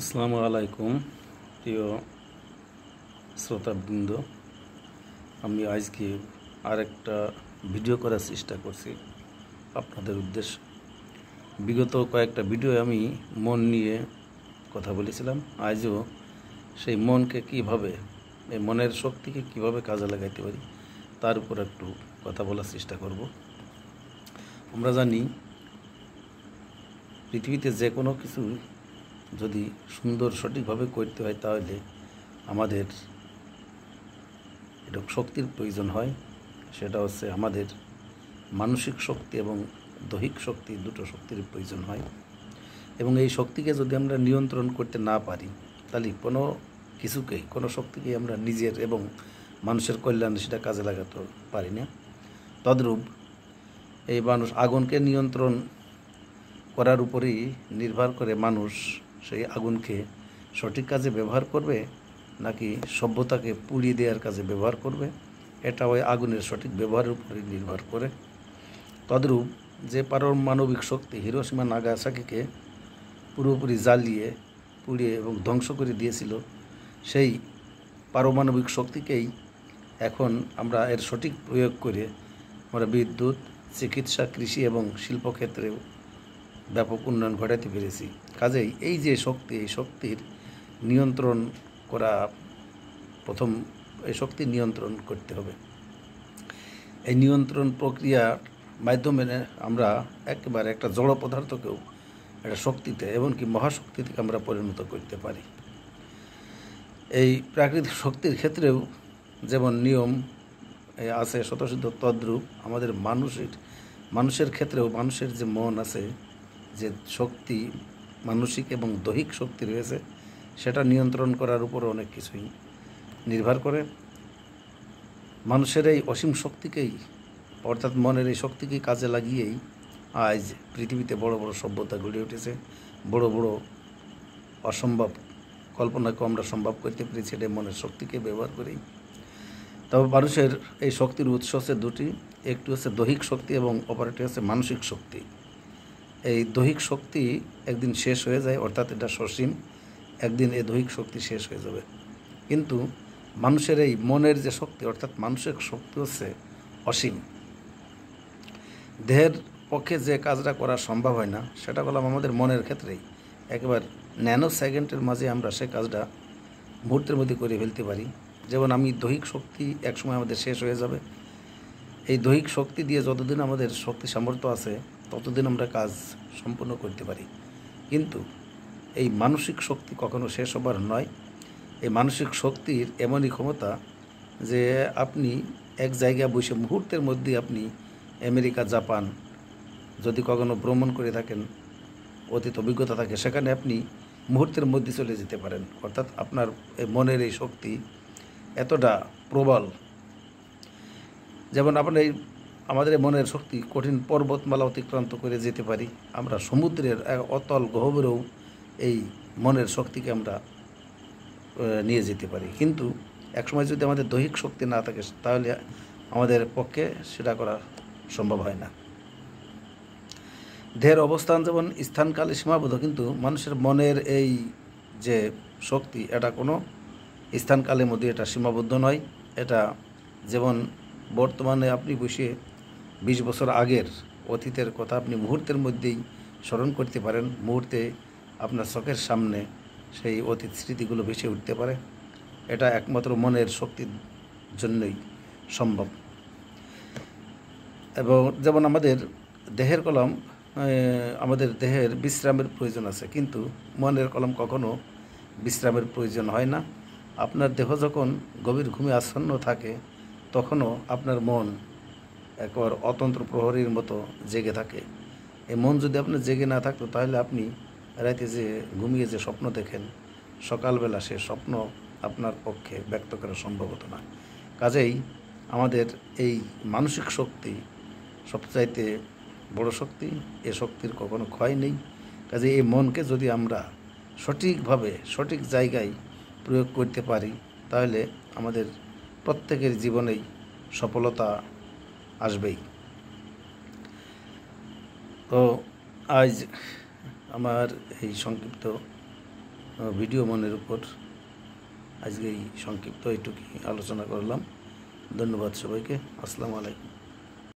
আসসালামু আলাইকুম প্রিয় শ্রোতাবৃন্দ। আমি আজকে আরেকটা ভিডিও করার চেষ্টা করছি আপনাদের উদ্দেশ্যে। বিগত কয়েকটা ভিডিও আমি মন নিয়ে কথা বলেছিলাম। আজও সেই মনকে কিভাবে, এই মনের শক্তিকে কিভাবে কাজে লাগাইতে পারি তার উপর একটু কথা বলার চেষ্টা করব। আমরা জানি পৃথিবীতে যে কোনো কিছু যদি সুন্দর সঠিকভাবে করতে হয় তাহলে আমাদের এটা শক্তির প্রয়োজন হয়। সেটা হচ্ছে আমাদের মানসিক শক্তি এবং দৈহিক শক্তি, দুটো শক্তির প্রয়োজন হয়। এবং এই শক্তিকে যদি আমরা নিয়ন্ত্রণ করতে না পারি তাহলে কোনো শক্তিকেই আমরা নিজের এবং মানুষের কল্যাণে সেটা কাজে লাগাতে পারি না। তদ্রূপ এই মানুষ আগুনকে নিয়ন্ত্রণ করার উপরেই নির্ভর করে মানুষ সেই আগুনকে সঠিক কাজে ব্যবহার করবে নাকি সভ্যতাকে পুড়িয়ে দেওয়ার কাজে ব্যবহার করবে, এটা ওই আগুনের সঠিক ব্যবহারের উপরে নির্ভর করে। তদ্রূপ যে পারমাণবিক শক্তি হিরোশিমা নাগাসাকিকে পুরোপুরি জ্বালিয়ে পুড়িয়ে এবং ধ্বংস করে দিয়েছিল, সেই পারমাণবিক শক্তিকেই এখন আমরা এর সঠিক প্রয়োগ করে আমরা বিদ্যুৎ, চিকিৎসা, কৃষি এবং শিল্পক্ষেত্রেও ব্যাপক উন্নয়ন ঘটাতে পেরেছি। কাজেই এই যে শক্তি, এই শক্তির নিয়ন্ত্রণ করা এই শক্তির নিয়ন্ত্রণ করতে হবে। এই নিয়ন্ত্রণ প্রক্রিয়ার মাধ্যমে আমরা একেবারে একটা জড় পদার্থকেও একটা শক্তিতে, এমনকি মহাশক্তি থেকে আমরা পরিণত করতে পারি। এই প্রাকৃতিক শক্তির ক্ষেত্রেও যেমন নিয়ম আছে স্বতঃসিদ্ধ, তদ্রূপ আমাদের মানুষের ক্ষেত্রেও মানুষের যে মন আছে, যে শক্তি, মানসিক এবং দৈহিক শক্তি রয়েছে, সেটা নিয়ন্ত্রণ করার উপর অনেক কিছুই নির্ভর করে। মানুষের এই অসীম শক্তিকেই, অর্থাৎ মনের এই শক্তিকে কাজে লাগিয়েই আজ পৃথিবীতে বড় বড় সভ্যতা গড়ে উঠেছে। বড় বড় অসম্ভব কল্পনাকে আমরা সম্ভব করতে পেরেছি এটা মনের শক্তিকে ব্যবহার করেই। তবে মানুষের এই শক্তির উৎস হচ্ছে দুটি, একটি হচ্ছে দৈহিক শক্তি এবং অপরটি হচ্ছে মানসিক শক্তি। এই দৈহিক শক্তি একদিন শেষ হয়ে যায়, অর্থাৎ এটা সসীম, একদিন এই দৈহিক শক্তি শেষ হয়ে যাবে। কিন্তু মানুষের এই মনের যে শক্তি, অর্থাৎ মানসিক শক্তি হচ্ছে অসীম। দেহের পক্ষে যে কাজটা করা সম্ভব হয় না, সেটা বললাম আমাদের মনের ক্ষেত্রেই একেবারে ন্যানো সেকেন্ডের মাঝে আমরা সে কাজটা মুহূর্তের মধ্যে করে ফেলতে পারি। যেমন দৈহিক শক্তি একসময় আমাদের শেষ হয়ে যাবে। এই দৈহিক শক্তি দিয়ে যতদিন আমাদের শক্তি সামর্থ্য আছে ততদিন আমরা কাজ সম্পূর্ণ করতে পারি। কিন্তু এই মানসিক শক্তি কখনো শেষ হবার নয়। এই মানসিক শক্তির এমনই ক্ষমতা যে আপনি এক জায়গায় বসে মুহূর্তের মধ্যে আপনি আমেরিকা, জাপান যদি কখনো ভ্রমণ করে থাকেন, অতীত অভিজ্ঞতা থাকে, সেখানে আপনি মুহূর্তের মধ্যে চলে যেতে পারেন। অর্থাৎ আপনার এই মনের এই শক্তি এতটা প্রবল। যেমন আমাদের মনের শক্তি কঠিন পর্বতমালা অতিক্রান্ত করে যেতে পারি, আমরা সমুদ্রের অতল গহ্বরেও এই মনের শক্তিকে আমরা নিয়ে যেতে পারি। কিন্তু একসময় যদি আমাদের দৈহিক শক্তি না থাকে তাহলে আমাদের পক্ষে সেটা করা সম্ভব হয় না। দেহের অবস্থান যেমন স্থানকালে সীমাবদ্ধ, কিন্তু মানুষের মনের এই যে শক্তি, এটা কোনো স্থানকালের মধ্যে এটা সীমাবদ্ধ নয়। এটা যেমন বর্তমানে আপনি বসে 20 বছর আগের অতীতের কথা আপনি মুহূর্তের মধ্যেই স্মরণ করতে পারেন। মুহূর্তে আপনার চোখের সামনে সেই অতীত স্মৃতিগুলো ভেসে উঠতে পারে। এটা একমাত্র মনের শক্তির জন্যই সম্ভব। এবং যেমন আমাদের দেহের বিশ্রামের প্রয়োজন আছে, কিন্তু মনের কলম কখনো বিশ্রামের প্রয়োজন হয় না। আপনার দেহ যখন গভীর ঘুমে আচ্ছন্ন থাকে তখনও আপনার মন একবার অতন্ত্র প্রহরীর মতো জেগে থাকে। এই মন যদি আপনার জেগে না থাকতো তাহলে আপনি রাতে যে ঘুমিয়ে যে স্বপ্ন দেখেন, সকালবেলা সে স্বপ্ন আপনার পক্ষে ব্যক্ত করা সম্ভব হতো না। কাজেই আমাদের এই মানসিক শক্তি সবচাইতে বড় শক্তি, এ শক্তির কখনো ক্ষয় নেই। কাজে এই মনকে যদি আমরা সঠিকভাবে সঠিক জায়গায় প্রয়োগ করতে পারি তাহলে আমাদের প্রত্যেকের জীবনেই সফলতা আসবেই। তো আজ আমার এই সংক্ষিপ্ত ভিডিও মনের উপর আজকে এই সংক্ষিপ্ত এইটুকুই আলোচনা করলাম। ধন্যবাদ সবাইকে। আসসালামু আলাইকুম।